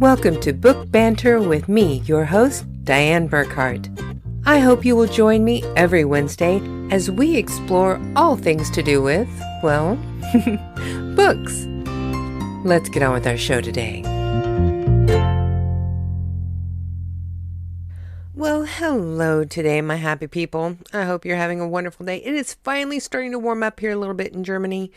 Welcome to Book Banter with me, your host, Dianne Burkhart. I hope you will join me every Wednesday as we explore all things to do with, well, books. Let's get on with our show today. Well, hello today, my happy people. I hope you're having a wonderful day. It is finally starting to warm up here a little bit in Germany.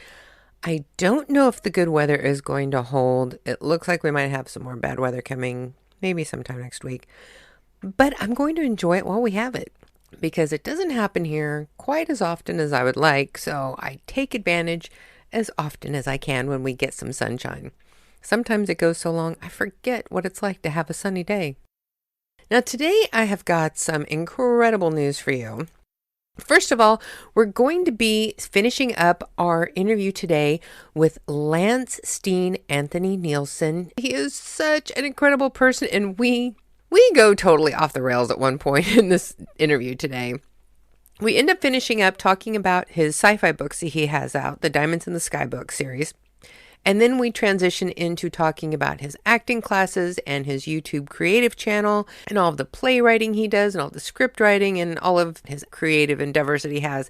I don't know if the good weather is going to hold. It looks like we might have some more bad weather coming maybe sometime next week. But I'm going to enjoy it while we have it because it doesn't happen here quite as often as I would like. So I take advantage as often as I can when we get some sunshine. Sometimes it goes so long I forget what it's like to have a sunny day. Now today I have got some incredible news for you. First of all, we're going to be finishing up our interview today with Steen Anthony Nielsen. He is such an incredible person, and we go totally off the rails at one point in this interview today. We end up finishing up talking about his sci-fi books that he has out, the Diamonds in the Sky book series. And then we transition into talking about his acting classes and his YouTube creative channel and all of the playwriting he does and all the script writing and all of his creative endeavors that he has.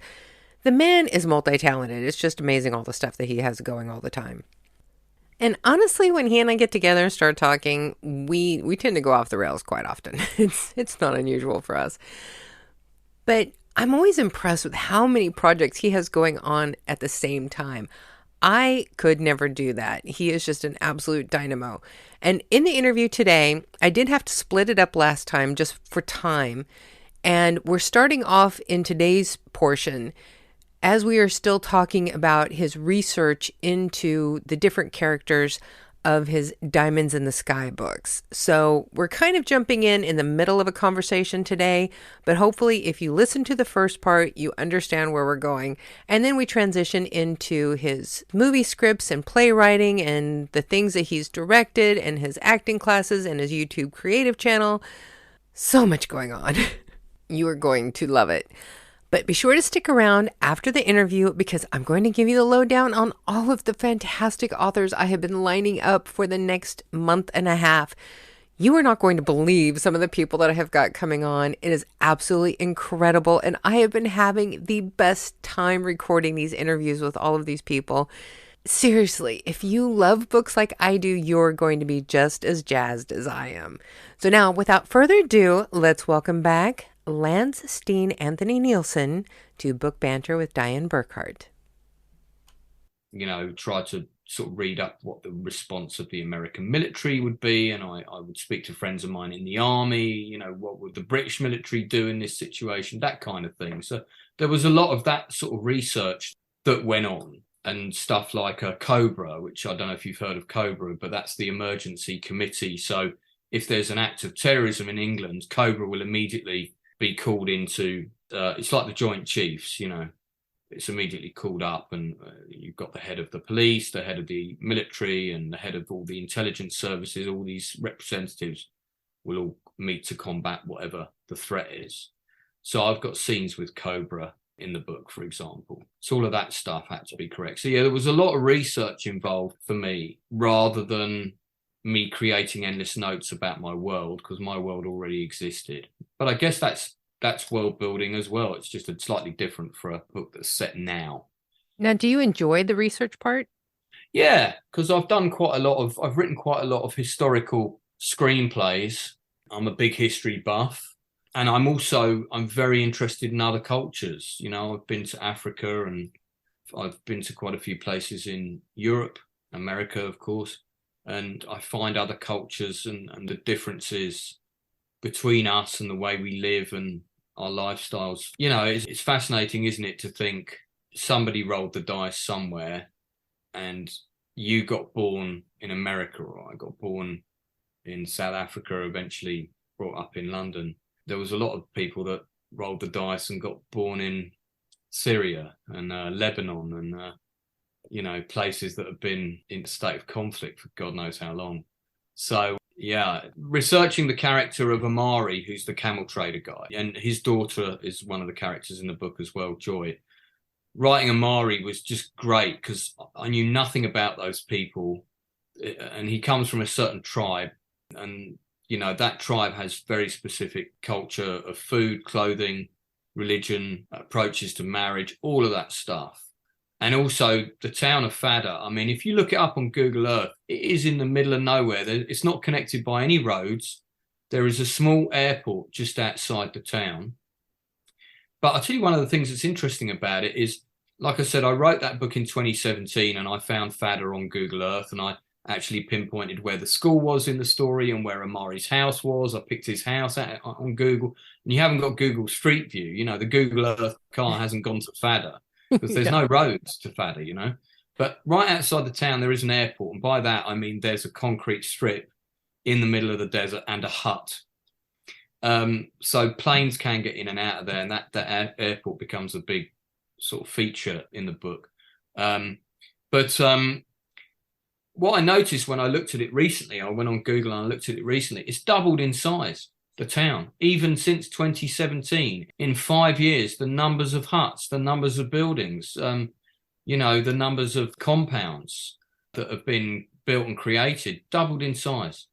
The man is multi-talented. It's just amazing all the stuff that he has going all the time. And honestly, when he and I get together and start talking, we tend to go off the rails quite often. It's not unusual for us. But I'm always impressed with how many projects he has going on at the same time. I could never do that. He is just an absolute dynamo. And in the interview today, I did have to split it up last time just for time. And we're starting off in today's portion as we are still talking about his research into the different characters of his Diamonds in the Sky books. So we're kind of jumping in the middle of a conversation today, but hopefully if you listen to the first part, you understand where we're going. And then we transition into his movie scripts and playwriting and the things that he's directed and his acting classes and his YouTube creative channel. So much going on. You are going to love it. But be sure to stick around after the interview because I'm going to give you the lowdown on all of the fantastic authors I have been lining up for the next month and a half. You are not going to believe some of the people that I have got coming on. It is absolutely incredible. And I have been having the best time recording these interviews with all of these people. Seriously, if you love books like I do, you're going to be just as jazzed as I am. So now, without further ado, let's welcome back Steen Anthony Nielsen to Book Banter with Dianne Burkhart. Try to sort of read up what the response of the American military would be. And I would speak to friends of mine in the army, what would the British military do in this situation, that kind of thing. So there was a lot of that sort of research that went on. And stuff like COBRA, which I don't know if you've heard of COBRA, but that's the emergency committee. So if there's an act of terrorism in England, COBRA will immediately be called into, it's like the Joint Chiefs, it's immediately called up and you've got the head of the police, the head of the military and the head of all the intelligence services, all these representatives will all meet to combat whatever the threat is. So I've got scenes with COBRA in the book, for example. So all of that stuff had to be correct. So yeah, there was a lot of research involved for me rather than me creating endless notes about my world because my world already existed. But I guess that's world building as well. It's just slightly different for a book that's set now. Now, do you enjoy the research part? Yeah, because I've written quite a lot of historical screenplays. I'm a big history buff. And I'm very interested in other cultures. I've been to Africa and I've been to quite a few places in Europe, America, of course. And I find other cultures and the differences between us and the way we live and our lifestyles. It's fascinating, isn't it, to think somebody rolled the dice somewhere and you got born in America or I got born in South Africa, eventually brought up in London. There was a lot of people that rolled the dice and got born in Syria and Lebanon and places that have been in a state of conflict for God knows how long. So, yeah, researching the character of Amari, who's the camel trader guy, and his daughter is one of the characters in the book as well, Joy. Writing Amari was just great because I knew nothing about those people. And he comes from a certain tribe And, that tribe has very specific culture of food, clothing, religion, approaches to marriage, all of that stuff. And also the town of Fada. I mean, if you look it up on Google Earth, it is in the middle of nowhere. It's not connected by any roads. There is a small airport just outside the town. But I'll tell you one of the things that's interesting about it is, like I said, I wrote that book in 2017 and I found Fada on Google Earth, and I actually pinpointed where the school was in the story and where Amari's house was. I picked his house out on Google, and you haven't got Google Street View. The Google Earth car hasn't gone to Fada because there's no roads to Fada. But right outside the town, there is an airport. And by that, I mean, there's a concrete strip in the middle of the desert and a hut. So planes can get in and out of there, and that airport becomes a big sort of feature in the book. But what I noticed when I looked at it recently, I went on Google and I looked at it recently, it's doubled in size, the town, even since 2017. In 5 years, the numbers of huts, the numbers of buildings, the numbers of compounds that have been built and created doubled in size.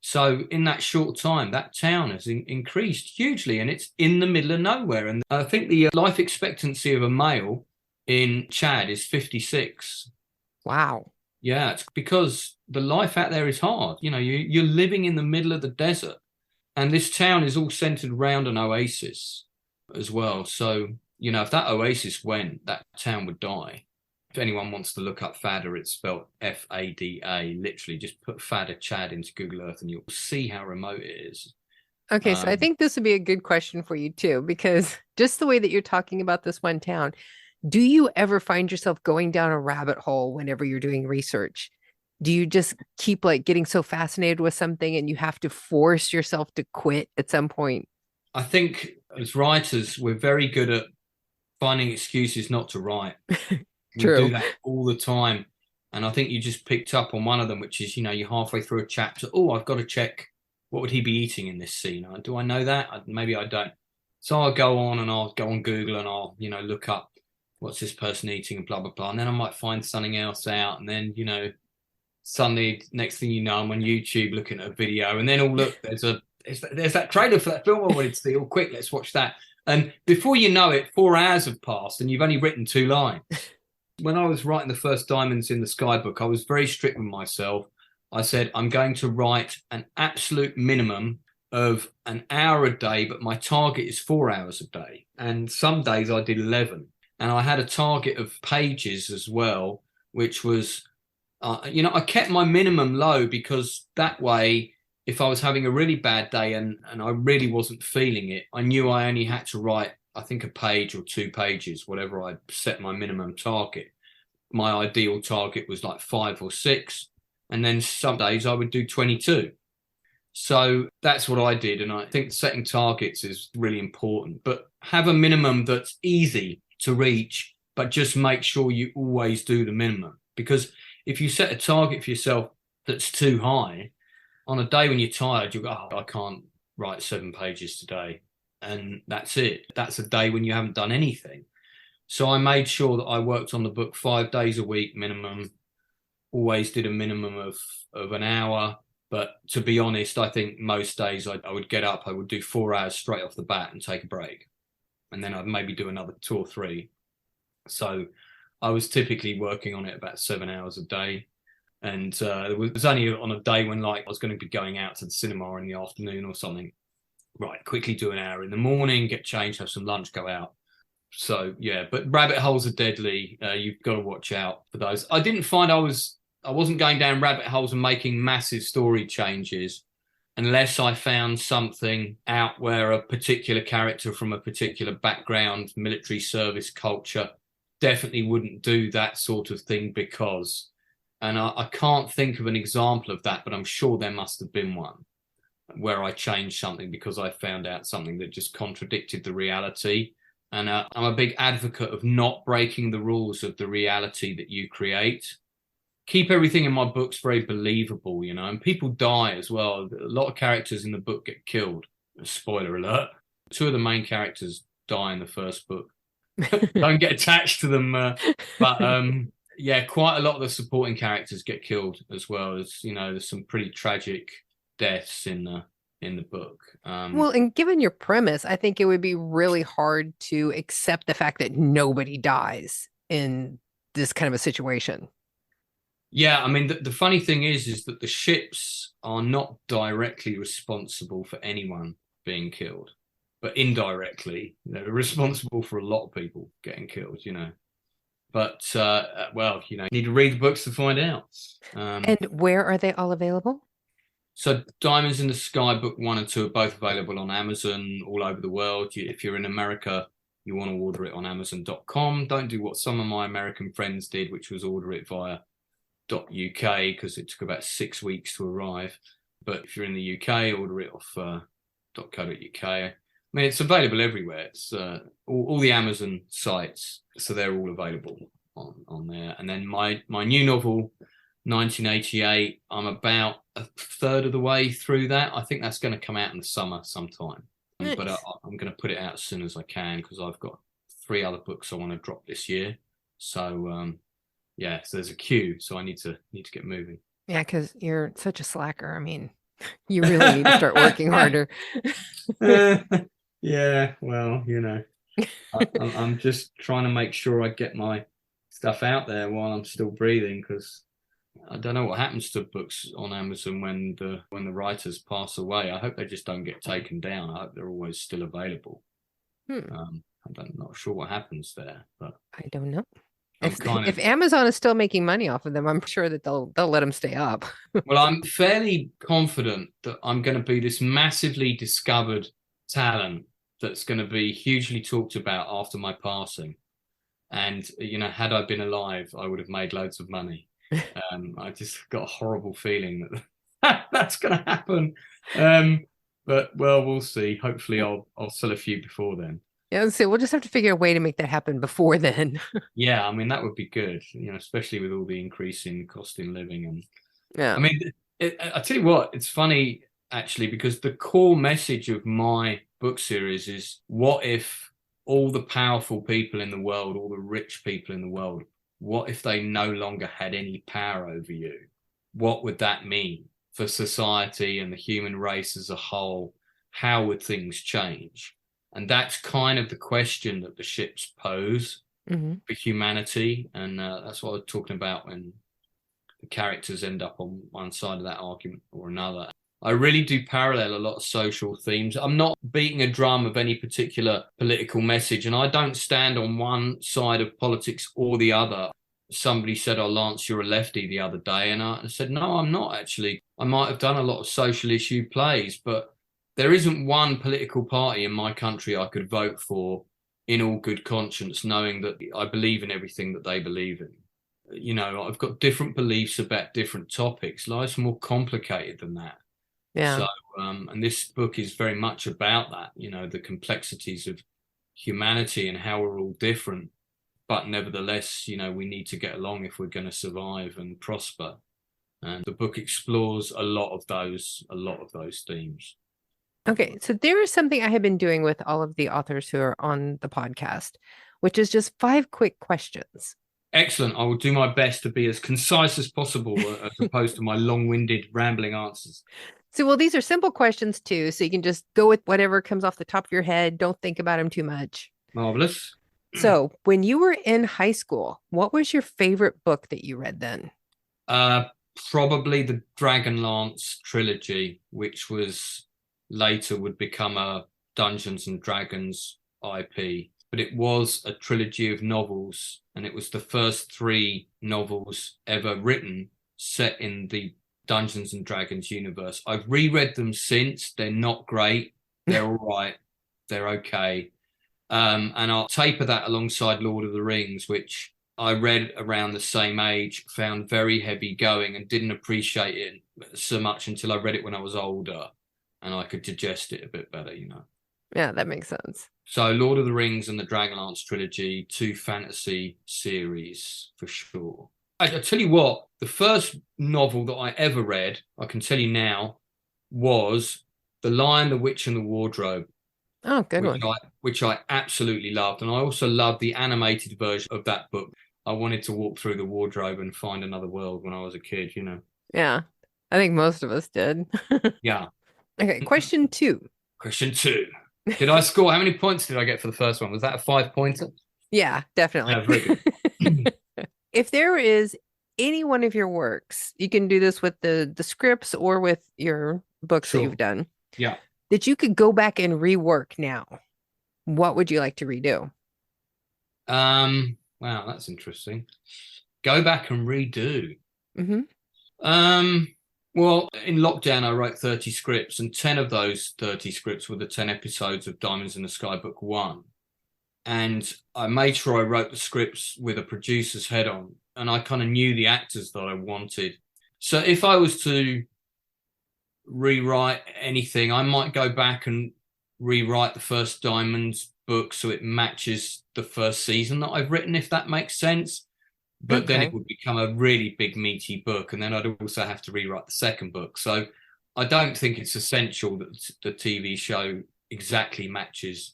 So in that short time, that town has increased hugely, and it's in the middle of nowhere. And I think the life expectancy of a male in Chad is 56. Wow. Yeah, it's because the life out there is hard. You're living in the middle of the desert, and this town is all centered around an oasis as well. So, if that oasis went, that town would die. If anyone wants to look up Fada, it's spelled Fada. Literally, just put Fada Chad into Google Earth and you'll see how remote it is. Okay, so I think this would be a good question for you too, because just the way that you're talking about this one town, do you ever find yourself going down a rabbit hole whenever you're doing research? Do you just keep getting so fascinated with something and you have to force yourself to quit at some point? I think as writers, we're very good at finding excuses not to write. True. We do that all the time. And I think you just picked up on one of them, which is, you're halfway through a chapter. Oh, I've got to check, what would he be eating in this scene? Do I know that? Maybe I don't. So I'll go on Google and I'll, look up what's this person eating and blah, blah, blah. And then I might find something else out. And then, suddenly, next thing you know, I'm on YouTube looking at a video. And then, look, there's that trailer for that film I wanted to see. Quick, let's watch that. And before you know it, 4 hours have passed and you've only written 2 lines. When I was writing the first Diamonds in the Sky book, I was very strict with myself. I said, I'm going to write an absolute minimum of an hour a day, but my target is 4 hours a day. And some days I did 11. And I had a target of pages as well, which was, I kept my minimum low because that way, if I was having a really bad day and I really wasn't feeling it, I knew I only had to write, I think, a page or 2 pages, whatever I set my minimum target. My ideal target was 5 or 6. And then some days I would do 22. So that's what I did. And I think setting targets is really important, but have a minimum that's easy to reach, but just make sure you always do the minimum. Because if you set a target for yourself that's too high, on a day when you're tired, you'll go, I can't write 7 pages today. And that's it. That's a day when you haven't done anything. So I made sure that I worked on the book 5 days a week minimum, always did a minimum of an hour. But to be honest, I think most days I would get up, I would do 4 hours straight off the bat and take a break. And then I'd maybe do another 2 or 3. So I was typically working on it about 7 hours a day. And it was only on a day when I was going to be going out to the cinema in the afternoon or something. Right, quickly do an hour in the morning, get changed, have some lunch, go out. So, yeah, but rabbit holes are deadly. You've got to watch out for those. I didn't find I wasn't going down rabbit holes and making massive story changes unless I found something out where a particular character from a particular background, military service culture, definitely wouldn't do that sort of thing because, and I can't think of an example of that, but I'm sure there must have been one where I changed something because I found out something that just contradicted the reality. And I'm a big advocate of not breaking the rules of the reality that you create. Keep everything in my books very believable, and people die as well. A lot of characters in the book get killed. Spoiler alert. 2 of the main characters die in the first book. Don't get attached to them. But yeah, quite a lot of the supporting characters get killed as well. There's some pretty tragic deaths in the book. Well, and given your premise, I think it would be really hard to accept the fact that nobody dies in this kind of a situation. Yeah, I mean, the funny thing is that the ships are not directly responsible for anyone being killed, but indirectly, they're responsible for a lot of people getting killed, you know. But, well, you know, you need to read the books to find out. And where are they all available? So Diamonds in the Sky book 1 and 2 are both available on Amazon all over the world. If you're in America, you want to order it on Amazon.com. Don't do what some of my American friends did, which was order it via .uk, because it took about 6 weeks to arrive. But if you're in the UK, order it off .co.uk. I mean, it's available everywhere. It's all the Amazon sites, so they're all available on there. And then my new novel, 1988, I'm about a third of the way through that. I think that's going to come out in the summer sometime. Nice. But I'm going to put it out as soon as I can, because I've got 3 other books I want to drop this year. So yeah, so there's a queue, so I need to get moving. Yeah, because you're such a slacker. I mean, you really need to start working harder. Yeah, well, you know, I'm just trying to make sure I get my stuff out there while I'm still breathing, because I don't know what happens to books on Amazon when the writers pass away. I hope they just don't get taken down. I hope they're always still available. I'm not sure what happens there, but I don't know. I'm If Amazon is still making money off of them, I'm sure that they'll let them stay up. Well, I'm fairly confident that I'm going to be this massively discovered talent that's going to be hugely talked about after my passing. And, you know, had I been alive, I would have made loads of money. I just got a horrible feeling that that's going to happen. But, well, we'll see. Hopefully I'll sell a few before then. Yeah, so we'll just have to figure a way to make that happen before then. Yeah, I mean, that would be good, you know, especially with all the increase in cost in living. And Yeah. I mean, I tell you what, it's funny, actually, because the core message of my book series is, what if all the powerful people in the world, all the rich people in the world, what if they no longer had any power over you? What would that mean for society and the human race as a whole? How would things change? And that's kind of the question that the ships pose for humanity. And that's what I was talking about when the characters end up on one side of that argument or another. I really do parallel a lot of social themes. I'm not beating a drum of any particular political message, and I don't stand on one side of politics or the other. Somebody said, "Oh, Lance, you're a lefty," the other day, and I said, "No, I'm not actually. I might have done a lot of social issue plays, but there isn't one political party in my country I could vote for in all good conscience, knowing that I believe in everything that they believe in. You know, I've got different beliefs about different topics. Life's more complicated than that." Yeah. So, and this book is very much about that, you know, the complexities of humanity and how we're all different, but nevertheless, you know, we need to get along if we're going to survive and prosper. And the book explores a lot of those themes. Okay, so there is something I have been doing with all of the authors who are on the podcast, which is just 5 quick questions. Excellent. I will do my best to be as concise as possible, as opposed to my long-winded, rambling answers. So, well, these are simple questions too, so you can just go with whatever comes off the top of your head. Don't think about them too much. Marvelous. So, when you were in high school, what was your favorite book that you read then? Probably the Dragonlance trilogy, which was later would become a Dungeons and Dragons IP. But it was a trilogy of novels, and it was the first 3 novels ever written set in the Dungeons and Dragons universe. I've reread them since. They're not great. They're all right. They're okay. And I'll taper that alongside Lord of the Rings, which I read around the same age, found very heavy going, and didn't appreciate it so much until I read it when I was older, and I could digest it a bit better, you know. Yeah, that makes sense. So Lord of the Rings and the Dragonlance trilogy, 2 fantasy series for sure. I tell you what, the first novel that I ever read, I can tell you now, was The Lion, the Witch and the Wardrobe. Oh, good one. Which I absolutely loved. And I also loved the animated version of that book. I wanted to walk through the wardrobe and find another world when I was a kid, you know. Yeah. I think most of us did. Yeah. Okay, question 2. Question 2. Did I score? How many points did I get for the first one? Was that a 5-pointer? Yeah, definitely. Yeah, very good. If there is any one of your works, you can do this with the scripts or with your books that you've Sure. done, Yeah. that you could go back and rework now, what would you like to redo? Wow, that's interesting. Go back and redo. Hmm. Um, well, in lockdown, I wrote 30 scripts, and 10 of those 30 scripts were the 10 episodes of Diamonds in the Sky Book 1. And I made sure I wrote the scripts with a producer's head on, and I kind of knew the actors that I wanted. So if I was to rewrite anything, I might go back and rewrite the first Diamonds book so it matches the first season that I've written, if that makes sense. But then it Okay. would become a really big meaty book, and then I'd also have to rewrite the second book. So I don't think it's essential that the TV show exactly matches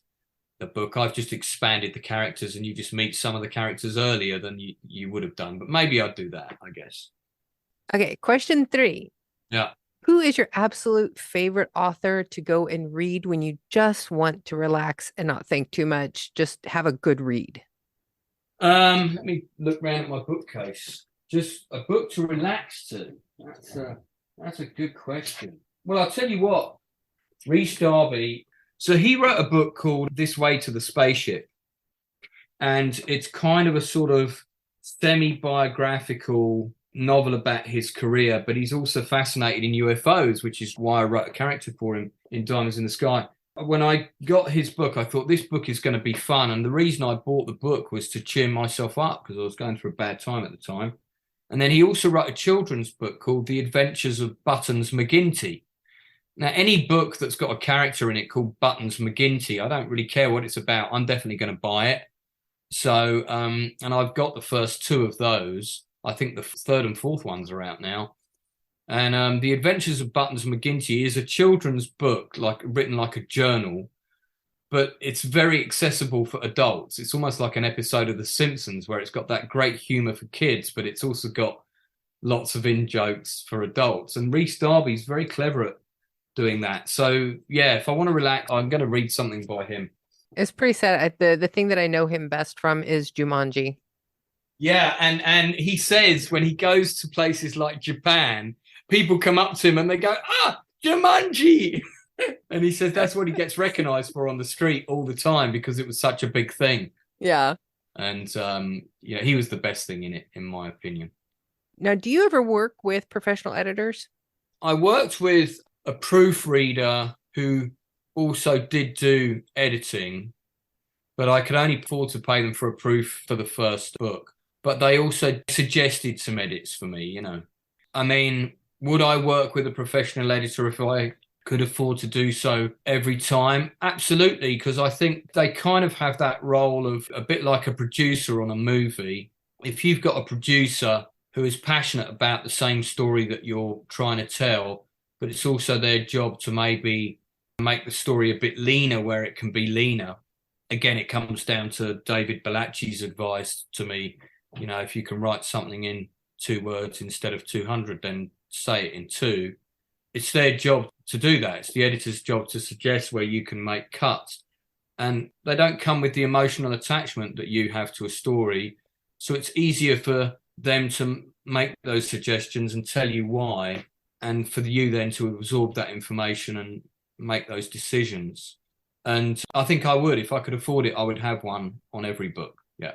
the book. I've just expanded the characters, and you just meet some of the characters earlier than you would have done. But maybe I'd do that, I guess. Okay, question 3. Yeah. Who is your absolute favorite author to go and read when you just want to relax and not think too much, just have a good read? Let me look around at my bookcase. Just a book to relax to. That's a good question. Well, I'll tell you what, Rhys Darby. So he wrote a book called This Way to the Spaceship, and it's kind of a sort of semi-biographical novel about his career, but he's also fascinated in UFOs, which is why I wrote a character for him in Diamonds in the Sky. When I got his book, I thought this book is going to be fun. And the reason I bought the book was to cheer myself up because I was going through a bad time at the time. And then he also wrote a children's book called The Adventures of Buttons McGinty. Now, any book that's got a character in it called Buttons McGinty, I don't really care what it's about. I'm definitely going to buy it. So, and I've got the first 2 of those. I think the third and fourth ones are out now. And The Adventures of Buttons McGinty is a children's book, like written like a journal, but it's very accessible for adults. It's almost like an episode of The Simpsons where it's got that great humor for kids, but it's also got lots of in-jokes for adults. And Rhys Darby's very clever at doing that. So, yeah, if I want to relax, I'm going to read something by him. It's pretty sad. The thing that I know him best from is Jumanji. Yeah, and he says when he goes to places like Japan, people come up to him and they go, Jumanji. And he says that's what he gets recognized for on the street all the time because it was such a big thing. Yeah. And he was the best thing in it, in my opinion. Now, do you ever work with professional editors? I worked with a proofreader who also did do editing, but I could only afford to pay them for a proof for the first book. But they also suggested some edits for me, I mean, would I work with a professional editor if I could afford to do so every time? Absolutely, because I think they kind of have that role of a bit like a producer on a movie. If you've got a producer who is passionate about the same story that you're trying to tell, but it's also their job to maybe make the story a bit leaner where it can be leaner. Again, it comes down to David Bellacci's advice to me. If you can write something in 2 words instead of 200, then say it in 2. It's their job to do that. It's the editor's job to suggest where you can make cuts. And they don't come with the emotional attachment that you have to a story. So it's easier for them to make those suggestions and tell you why, and for you then to absorb that information and make those decisions. And I think I would. If I could afford it, I would have one on every book. Yeah.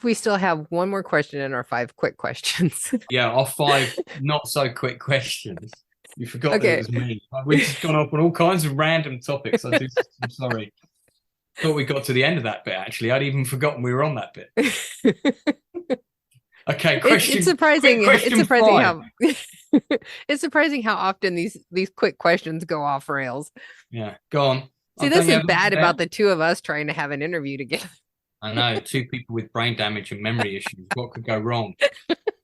We still have one more question in our 5 quick questions. Yeah, our 5 not so quick questions. You forgot that it Okay. was me. We've just gone off on all kinds of random topics. I'm sorry. Thought we got to the end of that bit, actually. I'd even forgotten we were on that bit. Okay, It's surprising. Question It's surprising 5. how it's surprising how often these quick questions go off rails. Yeah, go on. See, this is bad about the 2 of us trying to have an interview together. I know, 2 people with brain damage and memory issues. What could go wrong?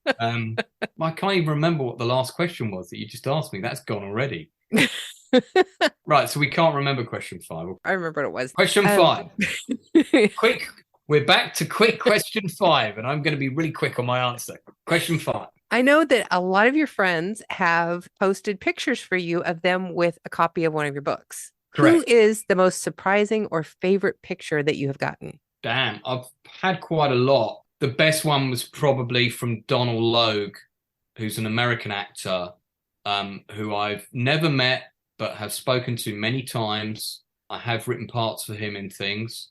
I can't even remember what the last question was that you just asked me. That's gone already. Right, so we can't remember question 5. I remember what it was. Question 5. Quick. We're back to quick question 5, and I'm going to be really quick on my answer. Question 5. I know that a lot of your friends have posted pictures for you of them with a copy of one of your books. Who Correct. is the most surprising or favorite picture that you have gotten? Damn, I've had quite a lot. The best one was probably from Donald Logue, who's an American actor, who I've never met but have spoken to many times. I have written parts for him in things,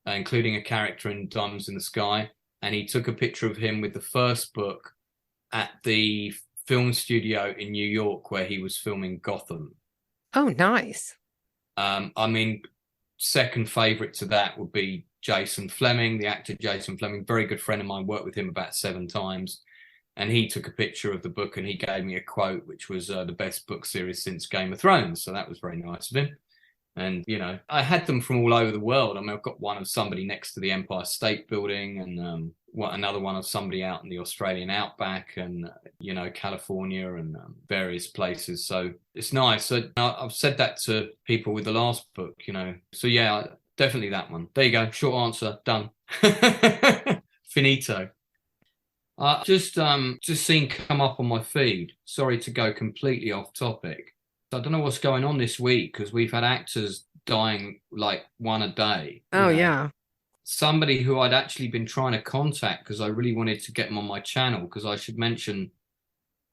including a character in Diamonds in the Sky. And he took a picture of him with the first book at the film studio in New York where he was filming Gotham. Oh, nice. I mean, second favorite to that would be Jason Fleming, the actor Jason Fleming, very good friend of mine, worked with him about 7 times. And he took a picture of the book and he gave me a quote, which was the best book series since Game of Thrones. So that was very nice of him. And, you know, I had them from all over the world. I mean, I've got one of somebody next to the Empire State Building and another one of somebody out in the Australian outback and, you know, California and various places. So it's nice. So I've said that to people with the last book, you know. So, yeah, definitely that one. There you go. Short answer. Done. Finito. Just seen come up on my feed. Sorry to go completely off topic. I don't know what's going on this week because we've had actors dying like one a day. Oh, yeah. Somebody who I'd actually been trying to contact because I really wanted to get them on my channel, because I should mention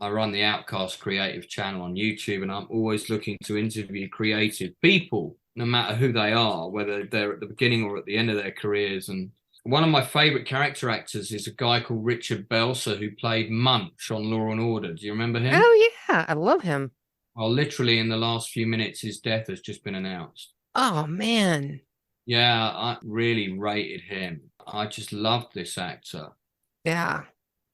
I run the Outcast Creative channel on YouTube and I'm always looking to interview creative people, no matter who they are, whether they're at the beginning or at the end of their careers. And one of my favorite character actors is a guy called Richard Belzer who played Munch on Law and Order. Do you remember him? Oh, yeah. I love him. Well, literally in the last few minutes, his death has just been announced. Oh, man. Yeah, I really rated him. I just loved this actor. Yeah.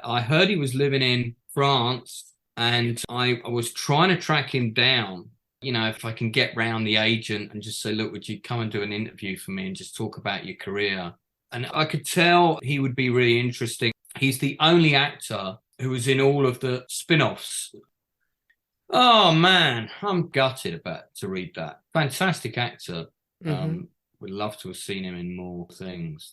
I heard he was living in France and I was trying to track him down. You know, if I can get round the agent and just say, look, would you come and do an interview for me and just talk about your career? And I could tell he would be really interesting. He's the only actor who was in all of the spin-offs. Oh, man, I'm gutted to read that. Fantastic actor. Mm-hmm. Would love to have seen him in more things.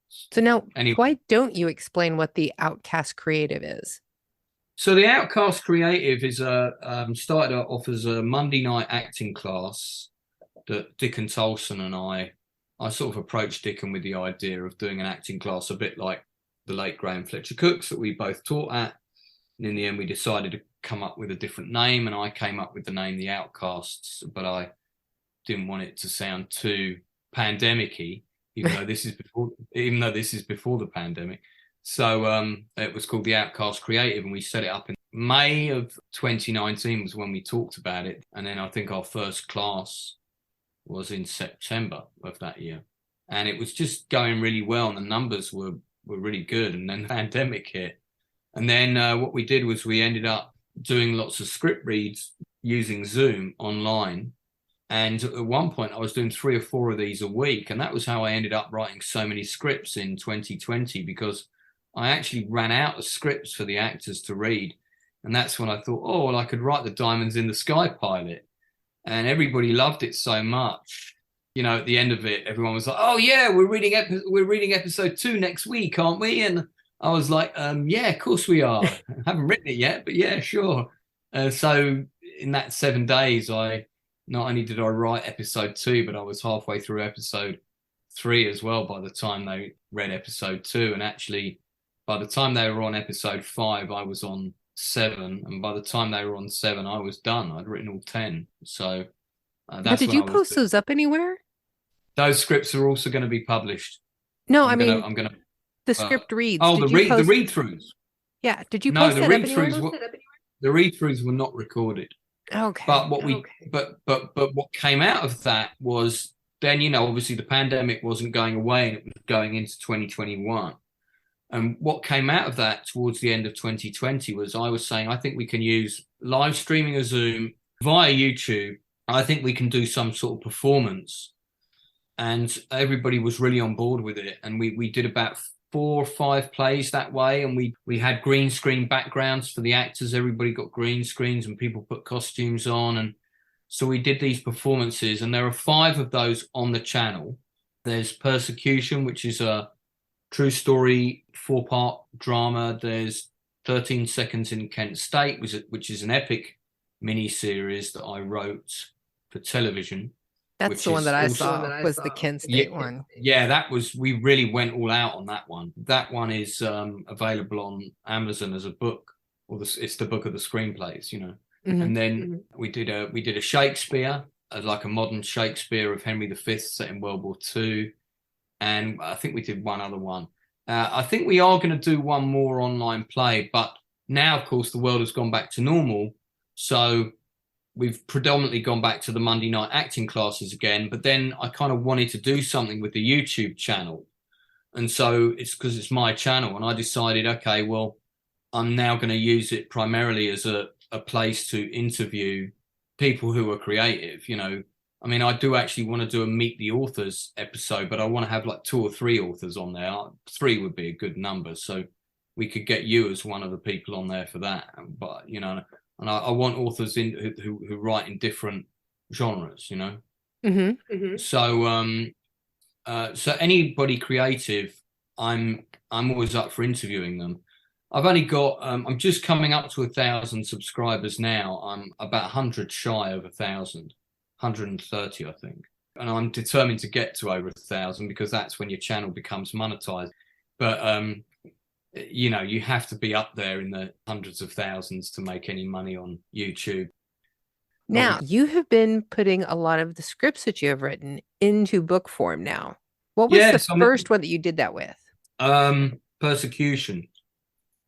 So now, Anyway, why don't you explain what the Outcast Creative is? so the Outcast Creative is started off as a Monday night acting class that Dickon Tolson and I sort of approached Dickon with the idea of doing an acting class, a bit like the late Graham Fletcher Cooks that we both taught at. And in the end, we decided to come up with a different name, and I came up with the name The Outcasts, but I didn't want it to sound too pandemic-y, even though this is before the pandemic. So it was called The Outcast Creative, and we set it up in May of 2019 was when we talked about it. And then I think our first class was in September of that year. And it was just going really well, and the numbers were really good. And then the pandemic hit. And then what we did was we ended up doing lots of script reads using Zoom online. And at one point, I was doing 3 or 4 of these a week. And that was how I ended up writing so many scripts in 2020, because I actually ran out of scripts for the actors to read. And that's when I thought, oh, well, I could write the Diamonds in the Sky pilot. And everybody loved it so much. You know, at the end of it, everyone was like, oh, yeah, we're reading episode 2 next week, aren't we? And I was like, yeah, of course we are. I haven't written it yet, but yeah, sure. So in that 7 days, not only did I write episode 2, but I was halfway through episode 3 as well by the time they read episode 2. And actually, by the time they were on episode 5, I was on 7. And by the time they were on 7, I was done. I'd written all 10. So that's Did when you I was post those up anywhere? Those scripts are also going to be published. No, I'm mean gonna the script reads. Oh, Did the you post... read-throughs. Yeah, did you No, post the that up anywhere? read-throughs. The read-throughs were not recorded. Okay. But what came out of that was then, you know, obviously the pandemic wasn't going away and it was going into 2021. And what came out of that towards the end of 2020 was I was saying, I think we can use live streaming of Zoom via YouTube. I think we can do some sort of performance. And everybody was really on board with it. And we did about 4 or 5 plays that way. And we had green screen backgrounds for the actors. Everybody got green screens and people put costumes on. And so we did these performances. And there are 5 of those on the channel. There's Persecution, which is a true story 4-part drama. There's 13 Seconds in Kent State, which is an epic mini-series that I wrote for television. That's the one that I saw, was the Kent State one. Yeah, we really went all out on that one. That one is available on Amazon as a book, or it's the book of the screenplays, you know. Mm-hmm. And then we did a Shakespeare, like a modern Shakespeare of Henry V set in World War II. And I think we did one other one. I think we are going to do one more online play, but now, of course, the world has gone back to normal. So we've predominantly gone back to the Monday night acting classes again, but then I kind of wanted to do something with the YouTube channel. And so it's because it's my channel, and I decided, okay, well, I'm now going to use it primarily as a place to interview people who are creative. You know, I mean, I do actually want to do a Meet the Authors episode, but I want to have like 2 or 3 authors on there. 3 would be a good number. So we could get you as one of the people on there for that. But, you know, and I want authors who write in different genres, you know. Mm-hmm. Mm-hmm. So anybody creative, I'm always up for interviewing them. I've only got I'm just coming up to 1,000 subscribers now. I'm about 100 shy of 1,000, 130, I think, and I'm determined to get to over 1,000 because that's when your channel becomes monetized. But you know, you have to be up there in the hundreds of thousands to make any money on YouTube. Now, you have been putting a lot of the scripts that you have written into book form now. What was the first one that you did that with? Persecution,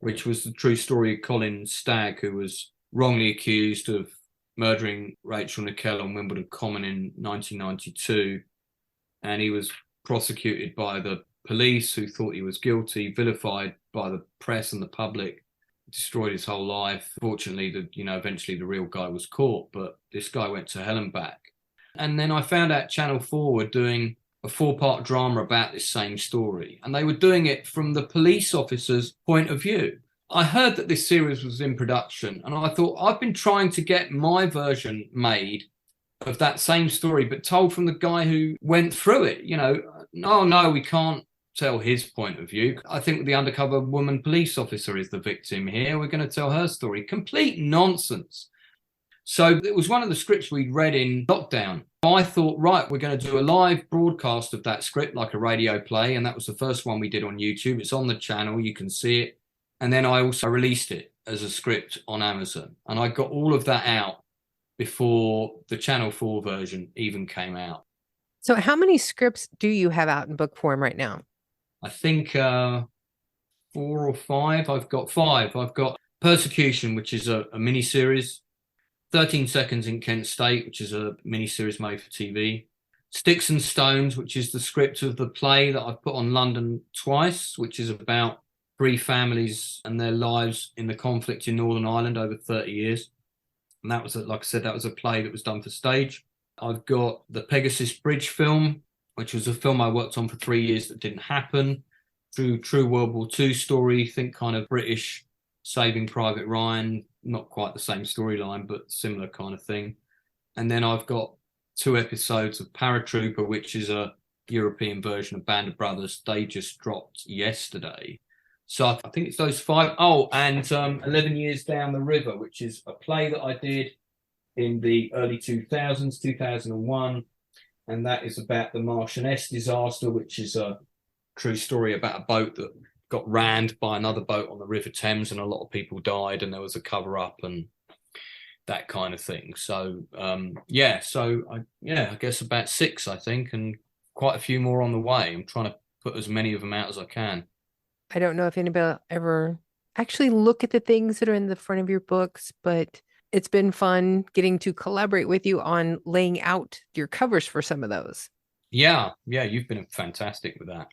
which was the true story of Colin Stagg, who was wrongly accused of murdering Rachel Nickell on Wimbledon Common in 1992. And he was prosecuted by the police, who thought he was guilty, vilified by the press and the public, destroyed his whole life. Fortunately, eventually the real guy was caught, but this guy went to hell and back. And then I found out Channel 4 were doing a 4-part drama about this same story, and they were doing it from the police officer's point of view. I heard that this series was in production, and I thought, I've been trying to get my version made of that same story, but told from the guy who went through it. You know, no, we can't tell his point of view. I think the undercover woman police officer is the victim here. We're going to tell her story. Complete nonsense. So it was one of the scripts we'd read in lockdown. I thought, right, we're going to do a live broadcast of that script, like a radio play. And that was the first one we did on YouTube. It's on the channel. You can see it. And then I also released it as a script on Amazon. And I got all of that out before the Channel 4 version even came out. So how many scripts do you have out in book form right now? I think 4 or 5. I've got 5. I've got Persecution, which is a mini-series. 13 Seconds in Kent State, which is a mini-series made for TV. Sticks and Stones, which is the script of the play that I've put on London twice, which is about 3 families and their lives in the conflict in Northern Ireland over 30 years. And that was, like I said, that was a play that was done for stage. I've got the Pegasus Bridge film, which was a film I worked on for 3 years that didn't happen. True World War II story, think kind of British Saving Private Ryan, not quite the same storyline, but similar kind of thing. And then I've got 2 episodes of Paratrooper, which is a European version of Band of Brothers. They just dropped yesterday. So I think it's those 5. Oh, and 11 Years Down the River, which is a play that I did in the early 2000s, 2001. And that is about the Marchioness disaster, which is a true story about a boat that got rammed by another boat on the River Thames, and a lot of people died, and there was a cover-up and that kind of thing. So, I guess about 6, I think, and quite a few more on the way. I'm trying to put as many of them out as I can. I don't know if anybody will ever actually look at the things that are in the front of your books, but it's been fun getting to collaborate with you on laying out your covers for some of those. Yeah, you've been fantastic with that.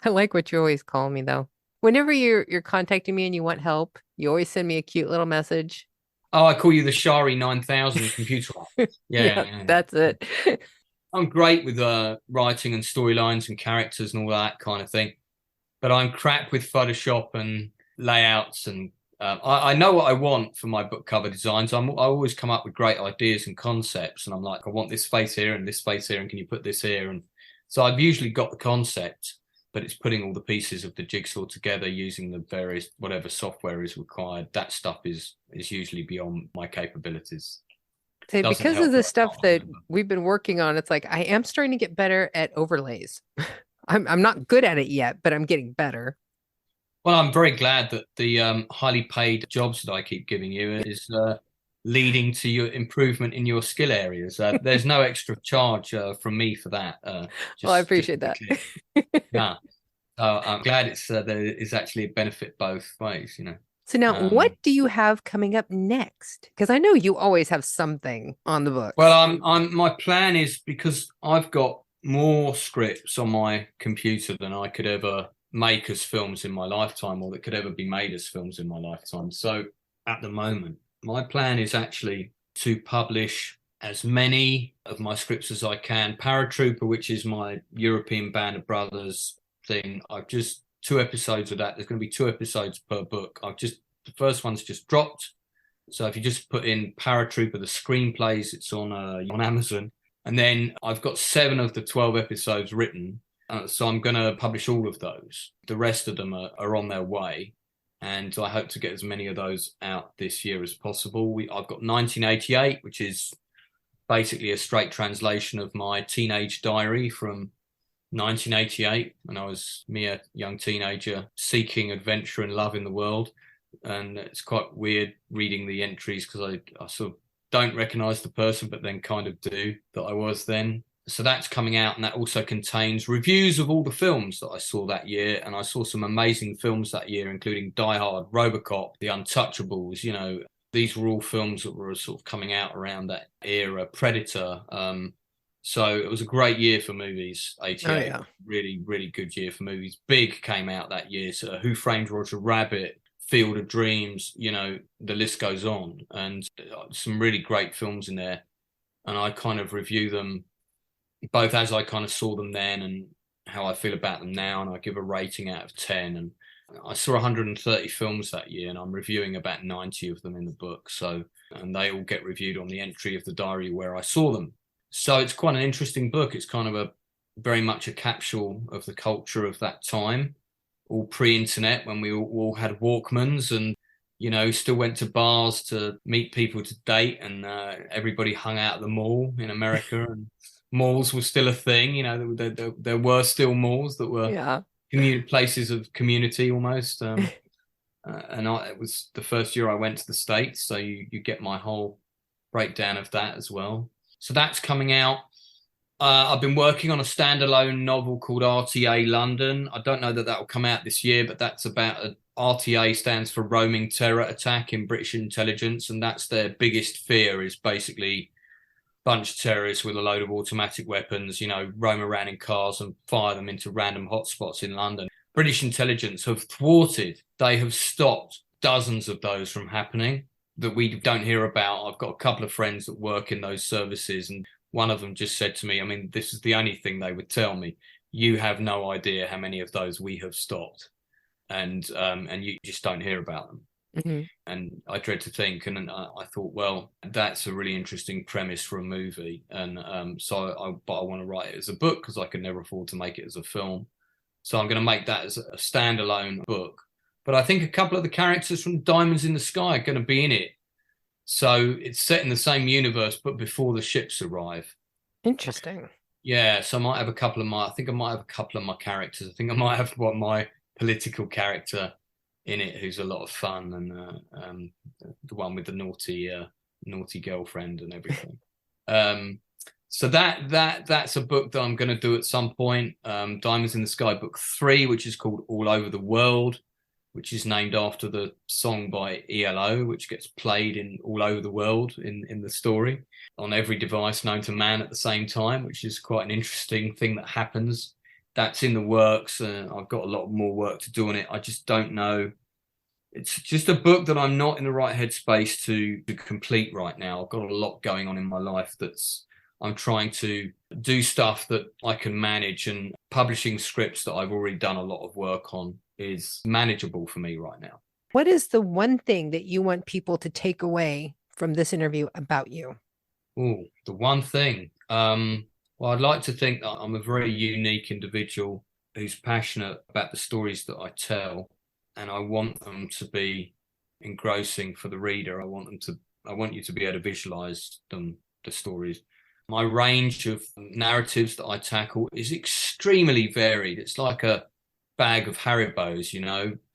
I like what you always call me, though. Whenever you're contacting me and you want help, you always send me a cute little message. Oh, I call you the Shari 9000 computer. Yeah, that's it. I'm great with writing and storylines and characters and all that kind of thing, but I'm crap with Photoshop and layouts. And I know what I want for my book cover designs. I always come up with great ideas and concepts, and I'm like, I want this face here and this face here, and can you put this here? And so I've usually got the concept, but it's putting all the pieces of the jigsaw together using the various whatever software is required. That stuff is usually beyond my capabilities. So Doesn't because of help the that I stuff can't that remember. we've been working on, it's like I am starting to get better at overlays. I'm not good at it yet, but I'm getting better. Well, I'm very glad that the highly paid jobs that I keep giving you is leading to your improvement in your skill areas. There's no extra charge from me for that. Well, I Just to appreciate be that. clear. Yeah, I'm glad it's there is actually a benefit both ways. So now, what Um, do you have coming up next? Because I know you always have something on the well, books. my plan is because I've got more scripts on my computer than I could ever make as films in my lifetime, or that could ever be made as films in my lifetime. So at the moment, my plan is actually to publish as many of my scripts as I can. Paratrooper, which is my European Band of Brothers thing, I've just 2 episodes of that. There's going to be 2 episodes per book. The first one's just dropped. So if you just put in Paratrooper, the screenplays, it's on Amazon. And then I've got 7 of the 12 episodes written. So I'm going to publish all of those. The rest of them are on their way. And I hope to get as many of those out this year as possible. I've got 1988, which is basically a straight translation of my teenage diary from 1988, when I was mere young teenager seeking adventure and love in the world. And it's quite weird reading the entries because I sort of don't recognize the person, but then kind of do that I was then. So that's coming out, and that also contains reviews of all the films that I saw that year. And I saw some amazing films that year, including Die Hard, RoboCop, The Untouchables. These were all films that were sort of coming out around that era. Predator. So it was a great year for movies. Oh 88, yeah. really, really good year for movies. Big came out that year. So Who Framed Roger Rabbit, Field of Dreams, the list goes on, and some really great films in there. And I kind of review them both as I kind of saw them then and how I feel about them now. And I give a rating out of 10. And I saw 130 films that year, and I'm reviewing about 90 of them in the book. So, and they all get reviewed on the entry of the diary where I saw them. So it's quite an interesting book. It's kind of very much a capsule of the culture of that time, all pre-internet, when we all had Walkmans and still went to bars to meet people to date, and everybody hung out at the mall in America, and malls were still a thing. There were still malls that were Yeah. places of community almost. And it was the first year I went to the States, so you get my whole breakdown of that as well. So that's coming out. I've been working on a standalone novel called RTA London. I don't know that will come out this year, but that's about RTA stands for Roaming Terror Attack in British intelligence, and that's their biggest fear is basically a bunch of terrorists with a load of automatic weapons, roam around in cars and fire them into random hotspots in London. British intelligence have thwarted, they have stopped dozens of those from happening that we don't hear about. I've got a couple of friends that work in those services, and one of them just said to me, I mean, this is the only thing they would tell me. You have no idea how many of those we have stopped, and you just don't hear about them. Mm-hmm. And I dread to think, and I thought, well, that's a really interesting premise for a movie, and but I want to write it as a book because I could never afford to make it as a film. So I'm going to make that as a standalone book. But I think a couple of the characters from Diamonds in the Sky are going to be in it. So it's set in the same universe, but before the ships arrive. Interesting. Yeah, so I might have I think I might have a couple of my characters. I think I might have my political character in it, who's a lot of fun, and the one with the naughty girlfriend and everything. So that's a book that I'm going to do at some point. Diamonds in the Sky book 3, which is called All Over the World, which is named after the song by ELO, which gets played in all over the world in the story on every device known to man at the same time, which is quite an interesting thing that happens. That's in the works. I've got a lot more work to do on it. I just don't know. It's just a book that I'm not in the right headspace to complete right now. I've got a lot going on in my life I'm trying to do stuff that I can manage, and publishing scripts that I've already done a lot of work on is manageable for me right now. What is the one thing that you want people to take away from this interview about you? Oh, the one thing. Well, I'd like to think that I'm a very unique individual who's passionate about the stories that I tell, and I want them to be engrossing for the reader. I want you to be able to visualize them, the stories. My range of narratives that I tackle is extremely varied. It's like a bag of Haribos,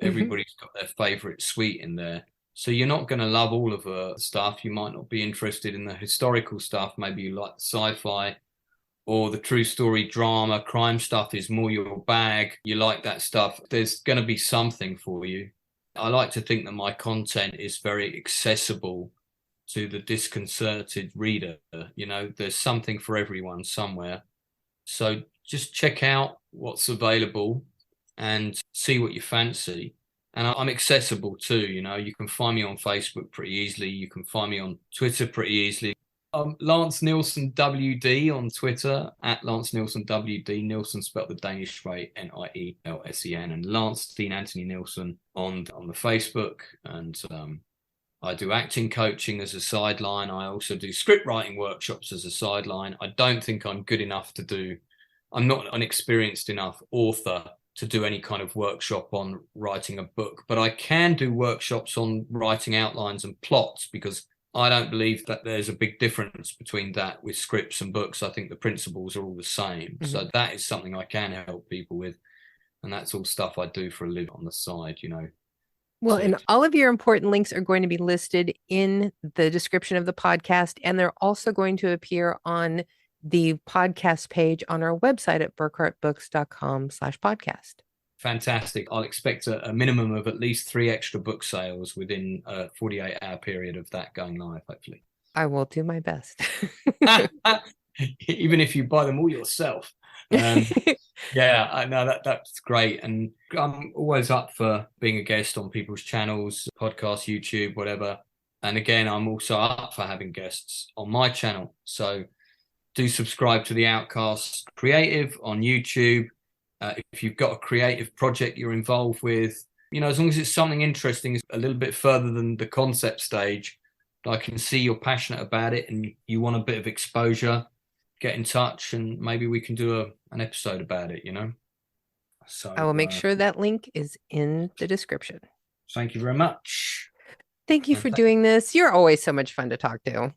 everybody's got their favorite sweet in there. So you're not going to love all of the stuff. You might not be interested in the historical stuff. Maybe you like the sci-fi or the true story drama. Crime stuff is more your bag. You like that stuff. There's going to be something for you. I like to think that my content is very accessible to the disconcerted reader. There's something for everyone somewhere. So just check out what's available and see what you fancy. And I'm accessible too. You can find me on Facebook pretty easily. You can find me on Twitter pretty easily. Lance Nielsen WD on Twitter, at Lance Nielsen WD. Nielsen spelled the Danish way, Nielsen, and Lance Steen Anthony Nielsen on the Facebook. And I do acting coaching as a sideline. I also do script writing workshops as a sideline. I don't think I'm good enough I'm not an experienced enough author to do any kind of workshop on writing a book, but I can do workshops on writing outlines and plots, because I don't believe that there's a big difference between that with scripts and books. I think the principles are all the same. Mm-hmm. So that is something I can help people with. And that's all stuff I do for a living on the side, Well, and all of your important links are going to be listed in the description of the podcast. And they're also going to appear on the podcast page on our website at burkhartbooks.com/podcast. Fantastic. I'll expect a minimum of at least 3 extra book sales within a 48-hour period of that going live, hopefully. I will do my best. Even if you buy them all yourself. Yeah, I know that's great. And I'm always up for being a guest on people's channels, podcasts, YouTube, whatever. And again, I'm also up for having guests on my channel. So do subscribe to the Outcast Creative on YouTube. If you've got a creative project you're involved with, as long as it's something interesting, it's a little bit further than the concept stage, I can see you're passionate about it and you want a bit of exposure, get in touch and maybe we can do an episode about it, So I will make sure that link is in the description. Thank you very much. Thank you for doing this. You're always so much fun to talk to.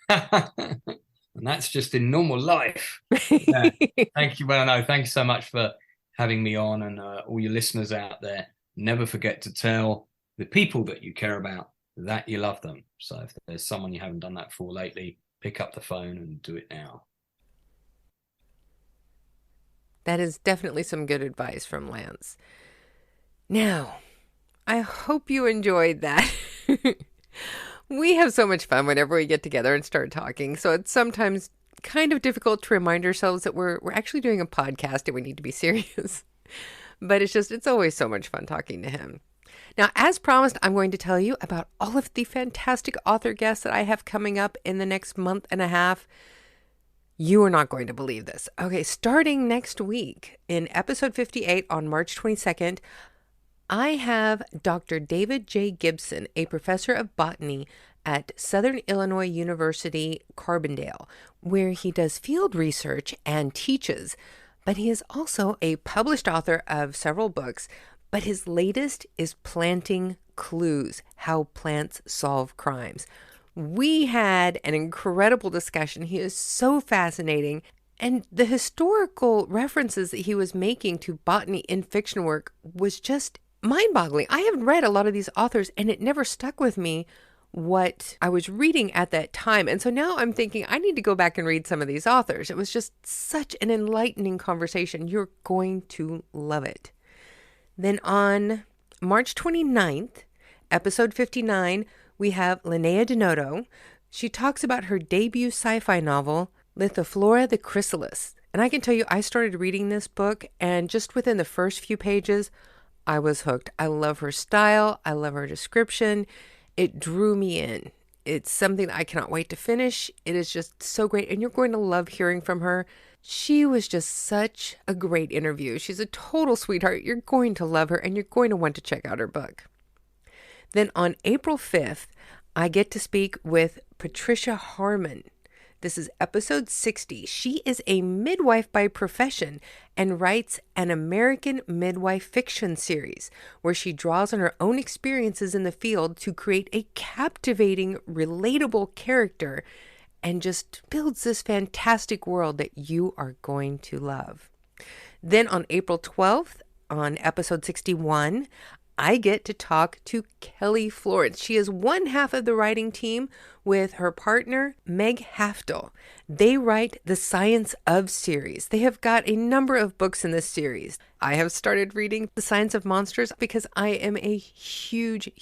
And that's just in normal life. Yeah. Thank you. Well, no, thank you so much for having me on, and all your listeners out there. Never forget to tell the people that you care about that you love them. So if there's someone you haven't done that for lately, pick up the phone and do it now. That is definitely some good advice from Lance. Now, I hope you enjoyed that. We have so much fun whenever we get together and start talking. So it's sometimes kind of difficult to remind ourselves that we're actually doing a podcast and we need to be serious. But it's always so much fun talking to him. Now, as promised, I'm going to tell you about all of the fantastic author guests that I have coming up in the next month and a half. You are not going to believe this. Okay, starting next week in episode 58 on March 22nd, I have Dr. David J. Gibson, a professor of botany at Southern Illinois University, Carbondale, where he does field research and teaches. But he is also a published author of several books, but his latest is Planting Clues: How Plants Solve Crimes. We had an incredible discussion. He is so fascinating. And the historical references that he was making to botany in fiction work was just mind-boggling. I haven't read a lot of these authors, and it never stuck with me what I was reading at that time. And so now I'm thinking I need to go back and read some of these authors. It was just such an enlightening conversation. You're going to love it. Then on March 29th, episode 59, we have Linnea Denoto. She talks about her debut sci-fi novel, Lithoflora the Chrysalis. And I can tell you, I started reading this book, and just within the first few pages, I was hooked. I love her style. I love her description. It drew me in. It's something that I cannot wait to finish. It is just so great. And you're going to love hearing from her. She was just such a great interview. She's a total sweetheart. You're going to love her and you're going to want to check out her book. Then on April 5th, I get to speak with Patricia Harmon. This is episode 60. She is a midwife by profession and writes an American midwife fiction series where she draws on her own experiences in the field to create a captivating, relatable character and just builds this fantastic world that you are going to love. Then on April 12th, on episode 61, I get to talk to Kelly Florence. She is one half of the writing team with her partner, Meg Haftel. They write the Science of series. They have got a number of books in this series. I have started reading The Science of Monsters because I am a huge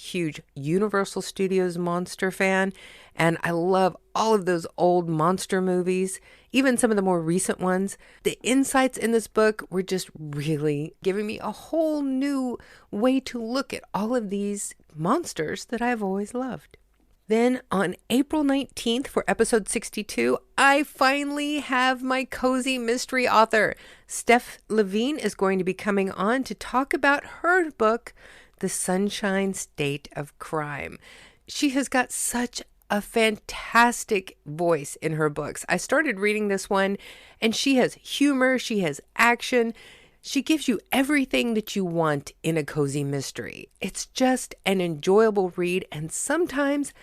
Universal Studios monster fan, and I love all of those old monster movies, even some of the more recent ones. The insights in this book were just really giving me a whole new way to look at all of these monsters that I've always loved. Then on April 19th for episode 62, I finally have my cozy mystery author. Steph Levine is going to be coming on to talk about her book, The Sunshine State of Crime. She has got such a fantastic voice in her books. I started reading this one and she has humor, she has action. She gives you everything that you want in a cozy mystery. It's just an enjoyable read, and sometimes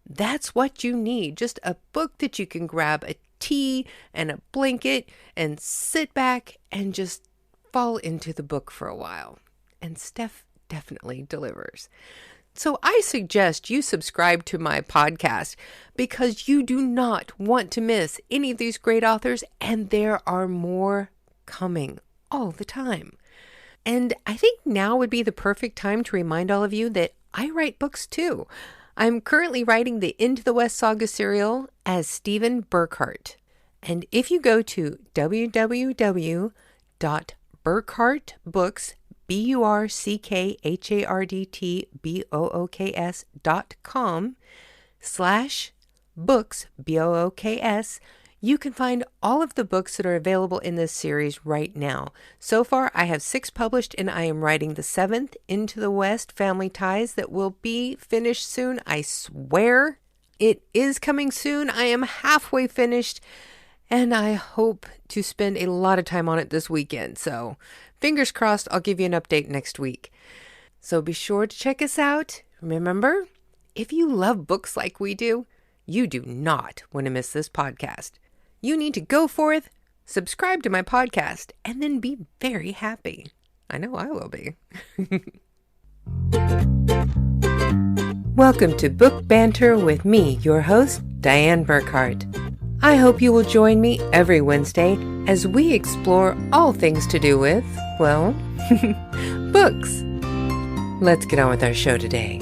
that's what you need. Just a book that you can grab a tea and a blanket and sit back and just fall into the book for a while. And Steph definitely delivers. So I suggest you subscribe to my podcast because you do not want to miss any of these great authors, and there are more coming all the time. And I think now would be the perfect time to remind all of you that I write books too. I'm currently writing the Into the West Saga serial as Stephen Burkhart. And if you go to www.burkhartbooks, burkhartbooks.com/books, BOOKS, you can find all of the books that are available in this series right now. So far, I have 6 published, and I am writing the 7th, Into the West Family Ties, that will be finished soon. I swear it is coming soon. I am halfway finished, and I hope to spend a lot of time on it this weekend. So fingers crossed, I'll give you an update next week. So be sure to check us out. Remember, if you love books like we do, you do not want to miss this podcast. You need to go forth, subscribe to my podcast, and then be very happy. I know I will be. Welcome to Book Banter with me, your host, Dianne Burkhart. I hope you will join me every Wednesday as we explore all things to do with, well, books. Let's get on with our show today.